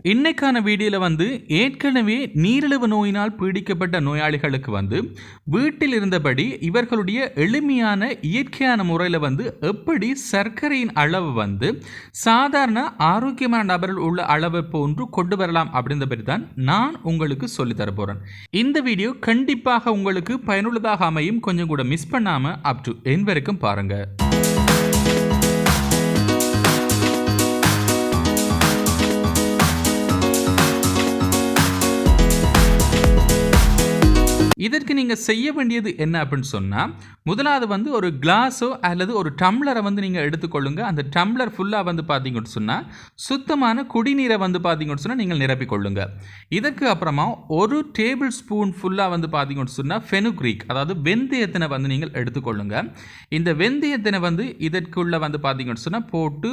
இன்னைக்கான வீடியோவில் ஏற்கனவே நீரிழிவு நோயினால் பீடிக்கப்பட்ட நோயாளிகளுக்கு வீட்டில் இருந்தபடி இவர்களுடைய எளிமையான இயற்கையான முறையில் எப்படி சர்க்கரையின் அளவு சாதாரண ஆரோக்கியமான நபரில் உள்ள அளவை போன்று கொண்டு வரலாம் அப்படின்ற பற்றி தான் நான் உங்களுக்கு சொல்லித்தர போகிறேன். இந்த வீடியோ கண்டிப்பாக உங்களுக்கு பயனுள்ளதாக அமையும். கொஞ்சம் கூட மிஸ் பண்ணாமல் அப் டு என் வரைக்கும் பாருங்கள். இதற்கு நீங்கள் செய்ய வேண்டியது என்ன அப்படின்னு சொன்னால், முதலாவது ஒரு கிளாஸோ அல்லது ஒரு டம்ளரை நீங்கள் எடுத்துக்கொள்ளுங்க. அந்த டம்ளர் ஃபுல்லாக பார்த்தீங்கன்னு சொன்னால் சுத்தமான குடிநீரை பார்த்தீங்கன்னு சொன்னால் நீங்கள் நிரப்பிக்கொள்ளுங்க. இதற்கு அப்புறமா ஒரு டேபிள் ஸ்பூன் ஃபுல்லாக பார்த்தீங்கன்னு சொன்னால் ஃபெனுக்ரீக், அதாவது வெந்தயத்தினை நீங்கள் எடுத்துக்கொள்ளுங்க. இந்த வெந்தயத்தினை இதற்குள்ள பார்த்தீங்கன்னு சொன்னால் போட்டு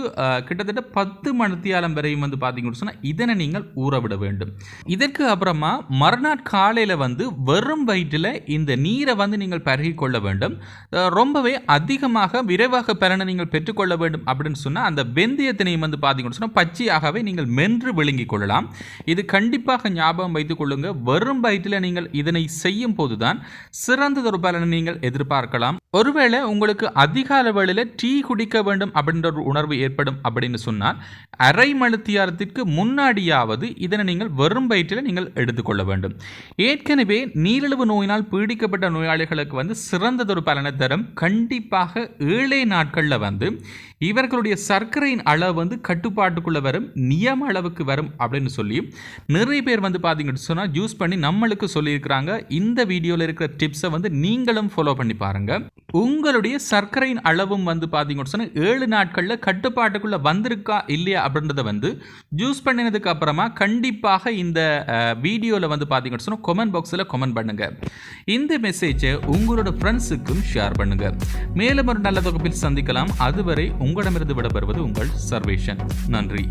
கிட்டத்தட்ட 10 மணித்தியாலம் வரையும் பார்த்தீங்கன்னு சொன்னால் இதனை நீங்கள் ஊறவிட வேண்டும். இதற்கு அப்புறமா மறுநாள் காலையில் வெறும் வயிற்றில் இந்த நீரை நீங்கள் பருகி கொள்ள வேண்டும். ரொம்பவே அதிகமாக விரைவாக பலனை நீங்கள் பெற்றுக்கொள்ள வேண்டும் அப்படின்னு சொன்னால் அந்த வெந்தயத்தினையும் பார்த்தீங்கன்னு சொன்னால் பச்சையாகவே நீங்கள் மென்று விழுங்கிக் கொள்ளலாம். இது கண்டிப்பாக ஞாபகம் வைத்துக் கொள்ளுங்க. வெறும் வயிற்றில் நீங்கள் இதனை செய்யும் போதுதான் சிறந்ததொரு பலனை நீங்கள் எதிர்பார்க்கலாம். ஒருவேளை உங்களுக்கு அதிக அளவில் டீ குடிக்க வேண்டும் அப்படின்ற ஒரு உணர்வு ஏற்படும் அப்படின்னு சொன்னால் அரை மணித்தியாலத்திற்கு முன்னாடியாவது இதனை நீங்கள் வெறும் வயிற்றில் நீங்கள் எடுத்துக்கொள்ள வேண்டும். ஏற்கனவே நீரிழிவு நோயினால் பீடிக்கப்பட்ட நோயாளிகளுக்கு சிறந்ததொரு பலனை தரும். கண்டிப்பாக 7 நாட்களில் இவர்களுடைய சர்க்கரையின் அளவு கட்டுப்பாட்டுக்குள்ள வரும், நியம அளவுக்கு வரும் அப்படின்னு சொல்லி நிறைய பேர் பார்த்தீங்கன்னு சொன்னால் ஜூஸ் பண்ணி நம்மளுக்கு சொல்லியிருக்கிறாங்க. இந்த வீடியோவில் இருக்கிற டிப்ஸை நீங்களும் ஃபாலோ பண்ணி பாருங்க. உங்களுடைய சர்க்கரையின் அளவும் பார்த்தீங்கன்னு சொன்னால் 7 நாட்களில் கட்டுப்பாட்டுக்குள்ள வந்திருக்கா இல்லையா அப்படின்றத ஜூஸ் பண்ணினதுக்கு அப்புறமா கண்டிப்பாக இந்த வீடியோவில் பார்த்தீங்கன்னு சொன்னால் கமெண்ட் பாக்ஸில் கமெண்ட் பண்ணுங்க. இந்த மெசேஜை உங்களோட ஃப்ரெண்ட்ஸுக்கும் ஷேர் பண்ணுங்க. மேலும் ஒரு நல்ல தொகுப்பில் சந்திக்கலாம். அதுவரை உங்களிடமிருந்து விடைபெறுவது உங்கள் சர்வேஷன். நன்றி.